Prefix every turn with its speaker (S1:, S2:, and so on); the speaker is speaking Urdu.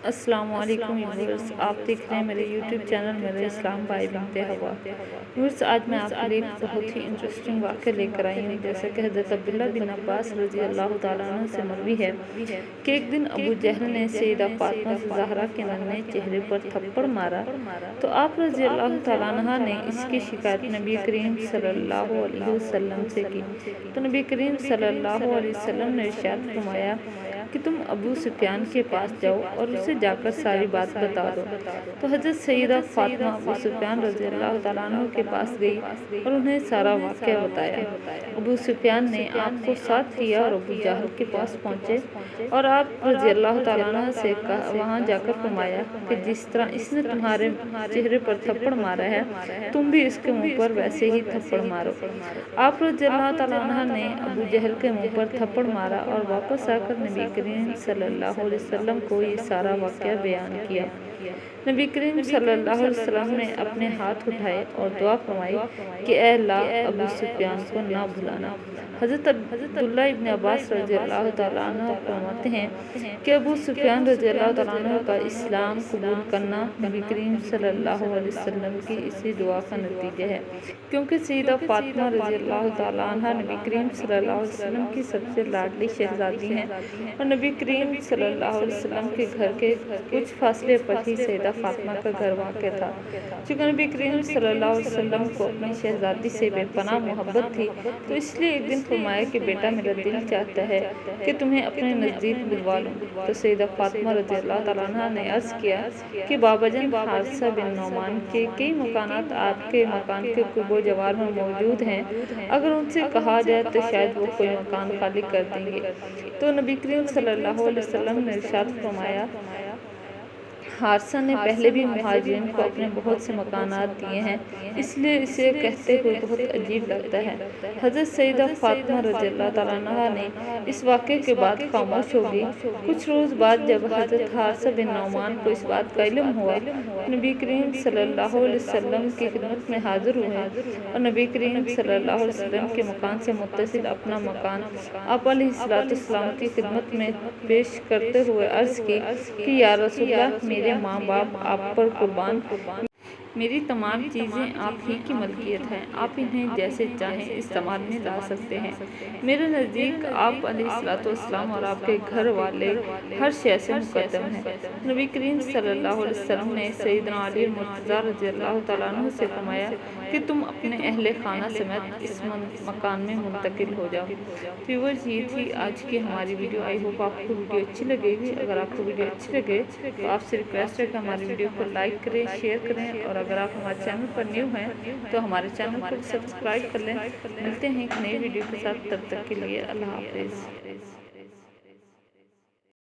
S1: السلام علیکم ویورز، آپ دیکھ رہے ہیں میرے یوٹیوب چینل میرے اسلام بھائی بنتے ہوا ویورز۔ آج میں آپ کے لیے بہت ہی انٹرسٹنگ واقعہ لے کر آئی ہوں۔ جیسا کہ حضرت عبداللہ بن عباس رضی اللہ تعالیٰ عنہ سے مروی ہے کہ ایک دن ابو جہل نے سیدہ فاطمہ زہرا کے ننھے چہرے پر تھپڑ مارا تو آپ رضی اللہ تعالیٰ عنہ نے اس کی شکایت نبی کریم صلی اللہ علیہ وسلم سے کی تو نبی کریم صلی اللہ علیہ وسلم نے ارشاد فرمایا کہ تم ابو سفیان کے پاس جاؤ اور اسے جا کر ساری بات بتا دو۔ تو حضرت سیدہ فاطمہ ابو سفیان رضی اللہ تعالیٰ عنہ کے پاس گئی اور انہیں سارا واقعہ بتایا۔ ابو سفیان نے آپ کو ساتھ لیا اور ابو جہل کے پاس پہنچے اور آپ رضی اللہ تعالیٰ عنہ سے وہاں جا کر فرمایا کہ جس طرح اس نے تمہارے چہرے پر تھپڑ مارا ہے تم بھی اس کے منہ پر ویسے ہی تھپڑ مارو۔ آپ رضی اللہ تعالیٰ عنہ نے ابو جہل کے منہ پر تھپڑ مارا اور واپس آ کر نبی کریم صلی اللہ علیہ وسلم کو یہ سارا واقعہ بیان کیا۔ نبی کریم صلی اللہ علیہ وسلم نے اپنے ہاتھ اٹھائے اور دعا فرمائی کہ اے اللہ ابو سفیان کو نہ بھلانا۔ حضرت عبداللہ ابن عباس رضی اللہ تعالیٰ عنہ فرماتے ہیں کہ ابو سفیان رضی اللہ تعالیٰ عنہ کا اسلام قبول کرنا نبی کریم صلی اللہ علیہ وسلم کی اسی دعا کا نتیجہ ہے، کیونکہ سیدہ فاطمہ رضی اللہ تعالیٰ عنہ نبی کریم صلی اللہ علیہ وسلم کی سب سے لاڈلی شہزادی ہیں اور نبی کریم صلی اللہ علیہ وسلم کے گھر کے کچھ فاصلے پر ہی سیدہ فاطمہ کا گھر واقع تھا۔ چونکہ نبی کریم صلی اللہ علیہ وسلم کو اپنی شہزادی سے بے پناہ محبت تھی تو اس لیے ایک دن فرمایا کہ بیٹا میرا دل چاہتا ہے کہ تمہیں اپنے نزدیک بلوا لوں۔ تو سیدہ فاطمہ رضی اللہ تعالیٰ عنہ نے عرض کیا کہ بابا جان حارثہ بن نعمان کے کئی مکانات آپ کے مکان کے قرب و جوار میں موجود ہیں، اگر ان سے کہا جائے تو شاید وہ کوئی مکان خالی کر دیں گے۔ تو نبی کریم صلی اللہ علیہ وسلم نے ارشاد فرمایا حارثہ نے پہلے بھی مہاجرین کو اپنے بہت سے مکانات دیے ہیں، اس لیے اسے کہتے ہوئے بہت عجیب لگتا ہے۔ حضرت سیدہ فاطمہ رضی اللہ تعالیٰ عنہ نے اس واقعے کے بعد خاموش ہو گئی۔ کچھ روز بعد جب حضرت حارثہ بن نعمان کو اس بات کا علم ہوا، نبی کریم صلی اللہ علیہ وسلم کی خدمت میں حاضر ہوئے اور نبی کریم صلی اللہ علیہ وسلم کے مکان سے متصل اپنا مکان آپ علیہ السلام کی خدمت میں پیش کرتے ہوئے عرض کی کہ یا رسول اللہ، میرے ماں باپ آپ پر قربان، میری تمام چیزیں آپ ہی کی ملکیت ہیں، آپ انہیں جیسے چاہیں استعمال میں لا سکتے ہیں۔ میرے نزدیک آپ علیہ السلام اور آپ کے گھر والے ہر شے سے مقدم ہیں۔ نبی کریم صلی اللہ علیہ وسلم نے سیدنا علی مرتضیٰ رضی اللہ تعالیٰ عنہ سے فرمایا کہ تم اپنے اہل خانہ سمیت اس مکان میں منتقل ہو جاؤ۔ ویورز، یہ تھی آج کی ہماری ویڈیو۔ آئی ہوپ آپ کو ویڈیو اچھی لگے گی۔ اگر آپ کو ویڈیو اچھی لگے تو آپ سے ریکویسٹ ہے کہ ہماری ویڈیو کو لائک کریں، شیئر کریں، اور اگر آپ ہمارے چینل پر نیو ہیں تو ہمارے چینل کو سبسکرائب کر لیں۔ ملتے ہیں ایک نئی ویڈیو کے ساتھ، تب تک کے لیے اللہ حافظ۔